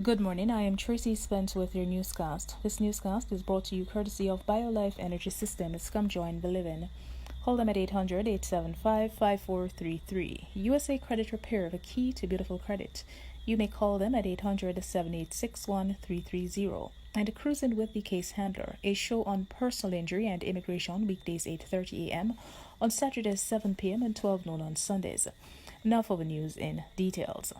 Good morning, I am Tracy Spence with your newscast. This newscast is brought to you courtesy of BioLife Energy Systems. Come join the living. Call them at 800-875-5433. USA Credit Repair, the key to beautiful credit. You may call them at 800-786-1330. And Cruising with the Case Handler, a show on personal injury and immigration, weekdays 8:30 a.m., on Saturdays 7 p.m. and 12 noon on Sundays. Now for the news in details.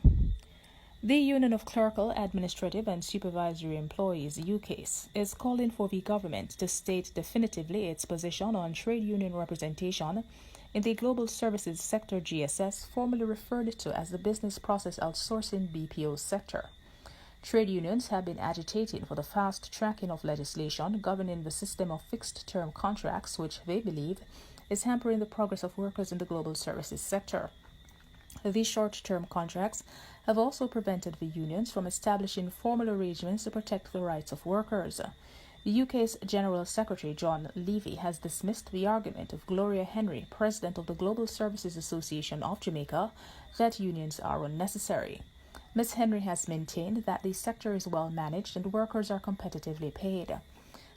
The Union of Clerical, Administrative and Supervisory Employees, UCASE, is calling for the government to state definitively its position on trade union representation in the Global Services Sector GSS, formerly referred to as the Business Process Outsourcing BPO sector. Trade unions have been agitating for the fast tracking of legislation governing the system of fixed-term contracts, which they believe is hampering the progress of workers in the global services sector. These short-term contracts have also prevented the unions from establishing formal arrangements to protect the rights of workers. The UK's General Secretary John Levy has dismissed the argument of Gloria Henry, President of the Global Services Association of Jamaica, that unions are unnecessary. Ms. Henry has maintained that the sector is well managed and workers are competitively paid.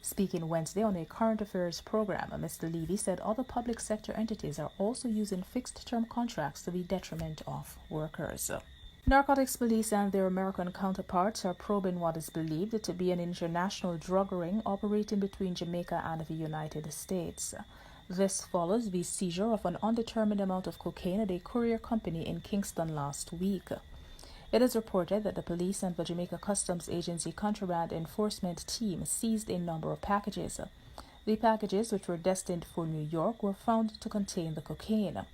Speaking Wednesday on a current affairs program, Mr. Levy said other public sector entities are also using fixed-term contracts to the detriment of workers. Narcotics police and their American counterparts are probing what is believed to be an international drug ring operating between Jamaica and the United States. This follows the seizure of an undetermined amount of cocaine at a courier company in Kingston last week. It is reported that the police and the Jamaica Customs Agency contraband enforcement team seized a number of packages. The packages, which were destined for New York, were found to contain the cocaine.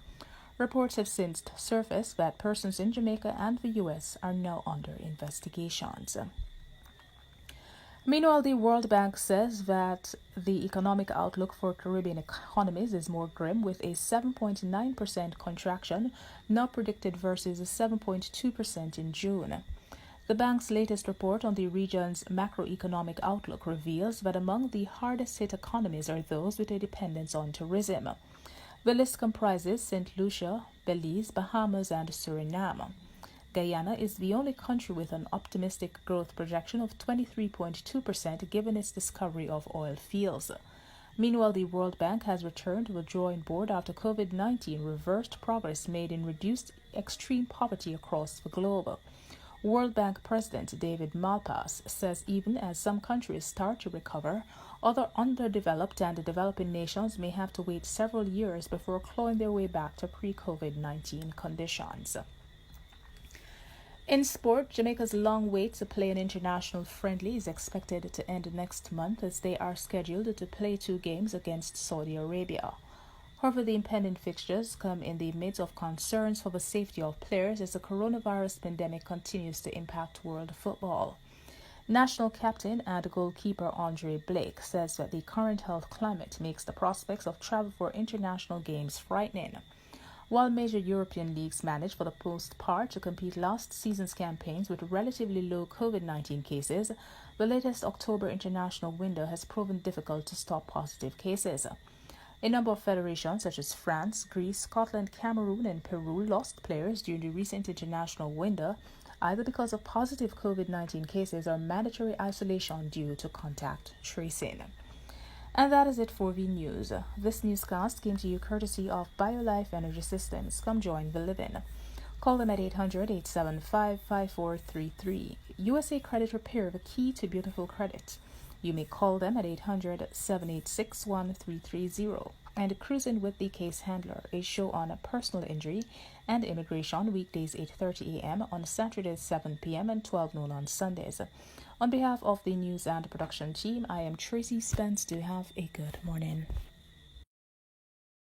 Reports have since surfaced that persons in Jamaica and the U.S. are now under investigations. Meanwhile, the World Bank says that the economic outlook for Caribbean economies is more grim, with a 7.9% contraction now predicted versus 7.2% in June. The bank's latest report on the region's macroeconomic outlook reveals that among the hardest hit economies are those with a dependence on tourism. The list comprises St. Lucia, Belize, Bahamas, and Suriname. Guyana is the only country with an optimistic growth projection of 23.2% given its discovery of oil fields. Meanwhile, the World Bank has returned to the drawing board after COVID-19 reversed progress made in reduced extreme poverty across the globe. World Bank President David Malpass says even as some countries start to recover, other underdeveloped and developing nations may have to wait several years before clawing their way back to pre-COVID-19 conditions. In sport, Jamaica's long wait to play an international friendly is expected to end next month as they are scheduled to play 2 games against Saudi Arabia. However, the impending fixtures come in the midst of concerns for the safety of players as the coronavirus pandemic continues to impact world football. National captain and goalkeeper Andre Blake says that the current health climate makes the prospects of travel for international games frightening. While major European leagues managed for the most part to compete last season's campaigns with relatively low COVID-19 cases, the latest October international window has proven difficult to stop positive cases. A number of federations such as France, Greece, Scotland, Cameroon, and Peru lost players during the recent international window, either because of positive COVID-19 cases or mandatory isolation due to contact tracing. And that is it for the news. This newscast came to you courtesy of BioLife Energy Systems. Come join the living. Call them at 800-875-5433. USA Credit Repair, the key to beautiful credit. You may call them at 800-786-1330. And Cruising with the Case Handler, a show on personal injury and immigration, weekdays 8:30 a.m., on Saturdays 7 p.m. and 12 noon on Sundays. On behalf of the news and production team, I am Tracy Spence. Do have a good morning.